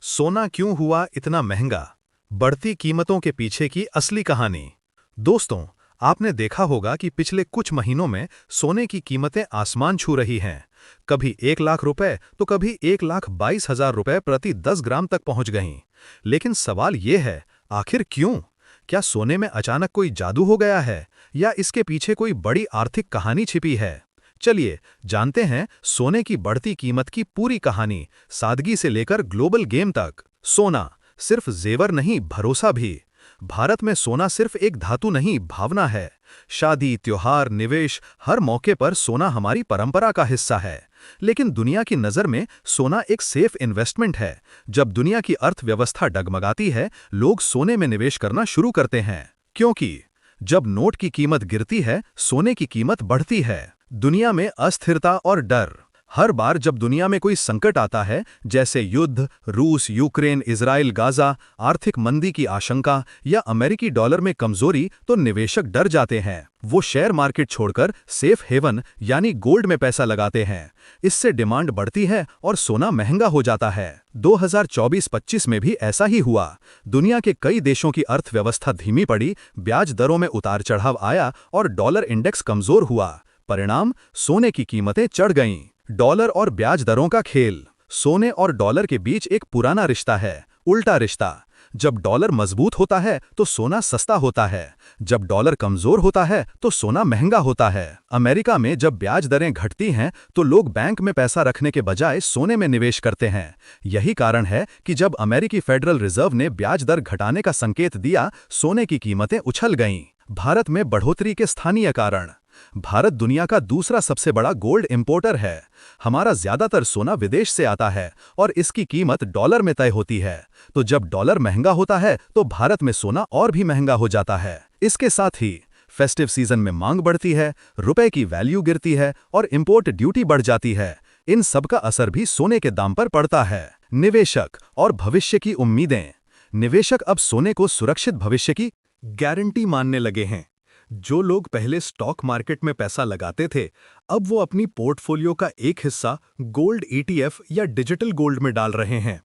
सोना क्यों हुआ इतना महंगा? बढ़ती कीमतों के पीछे की असली कहानी। दोस्तों, आपने देखा होगा कि पिछले कुछ महीनों में सोने की कीमतें आसमान छू रही हैं। कभी 1 लाख रुपए तो कभी 1,22,000 रुपए प्रति 10 ग्राम तक पहुंच गईं। लेकिन सवाल ये है, आखिर क्यों? क्या सोने में अचानक कोई जादू हो गया है या इसके पीछे कोई बड़ी आर्थिक कहानी छिपी है? चलिए जानते हैं सोने की बढ़ती कीमत की पूरी कहानी, सादगी से लेकर ग्लोबल गेम तक। सोना सिर्फ जेवर नहीं, भरोसा भी। भारत में सोना सिर्फ एक धातु नहीं, भावना है। शादी, त्योहार, निवेश, हर मौके पर सोना हमारी परंपरा का हिस्सा है। लेकिन दुनिया की नज़र में सोना एक सेफ इन्वेस्टमेंट है। जब दुनिया की अर्थव्यवस्था डगमगाती है, लोग सोने में निवेश करना शुरू करते हैं। क्योंकि जब नोट की कीमत गिरती है, सोने की कीमत बढ़ती है। दुनिया में अस्थिरता और डर। हर बार जब दुनिया में कोई संकट आता है, जैसे युद्ध, रूस, यूक्रेन, इजराइल, गाजा, आर्थिक मंदी की आशंका या अमेरिकी डॉलर में कमजोरी, तो निवेशक डर जाते हैं। वो शेयर मार्केट छोड़कर सेफ हेवन यानी गोल्ड में पैसा लगाते हैं। इससे डिमांड बढ़ती है और सोना महंगा हो जाता है। 2024-25 में भी ऐसा ही हुआ। दुनिया के कई देशों की अर्थव्यवस्था धीमी पड़ी, ब्याज दरों में उतार चढ़ाव आया और डॉलर इंडेक्स कमजोर हुआ। परिणाम, सोने की कीमतें चढ़ गईं। डॉलर और ब्याज दरों का खेल। सोने और डॉलर के बीच एक पुराना रिश्ता है, उल्टा रिश्ता। जब डॉलर मजबूत होता है तो सोना सस्ता होता है, जब डॉलर कमजोर होता है तो सोना महंगा होता है। अमेरिका में जब ब्याज दरें घटती हैं तो लोग बैंक में पैसा रखने के बजाय सोने में निवेश करते हैं। यही कारण है कि जब अमेरिकी फेडरल रिजर्व ने ब्याज दर घटाने का संकेत दिया, सोने की कीमतें उछल गईं। भारत में बढ़ोतरी के स्थानीय कारण। भारत दुनिया का दूसरा सबसे बड़ा गोल्ड इंपोर्टर है। हमारा ज्यादातर सोना विदेश से आता है और इसकी कीमत डॉलर में तय होती है। तो जब डॉलर महंगा होता है तो भारत में सोना और भी महंगा हो जाता है। इसके साथ ही फेस्टिव सीजन में मांग बढ़ती है, रुपए की वैल्यू गिरती है और इंपोर्ट ड्यूटी बढ़ जाती है। इन सब का असर भी सोने के दाम पर पड़ता है। निवेशक और भविष्य की उम्मीदें। निवेशक अब सोने को सुरक्षित भविष्य की गारंटी मानने लगे हैं। जो लोग पहले स्टॉक मार्केट में पैसा लगाते थे, अब वो अपनी पोर्टफोलियो का एक हिस्सा गोल्ड ईटीएफ या डिजिटल गोल्ड में डाल रहे हैं।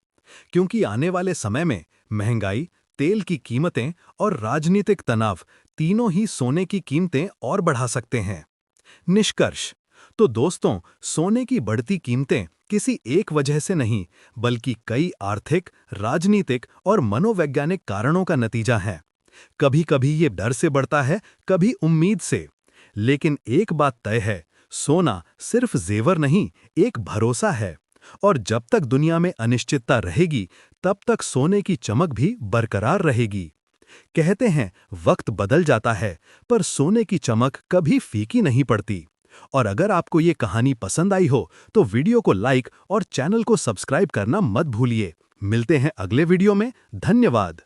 क्योंकि आने वाले समय में महंगाई, तेल की कीमतें और राजनीतिक तनाव तीनों ही सोने की कीमतें और बढ़ा सकते हैं। निष्कर्ष तो दोस्तों, सोने की बढ़ती कीमतें किसी एक वजह से नहीं, बल्कि कई आर्थिक, राजनीतिक और मनोवैज्ञानिक कारणों का नतीजा है। कभी कभी ये डर से बढ़ता है, कभी उम्मीद से। लेकिन एक बात तय है, सोना सिर्फ जेवर नहीं, एक भरोसा है। और जब तक दुनिया में अनिश्चितता रहेगी, तब तक सोने की चमक भी बरकरार रहेगी। कहते हैं वक्त बदल जाता है, पर सोने की चमक कभी फीकी नहीं पड़ती। और अगर आपको ये कहानी पसंद आई हो तो वीडियो को लाइक और चैनल को सब्सक्राइब करना मत भूलिए। मिलते हैं अगले वीडियो में। धन्यवाद।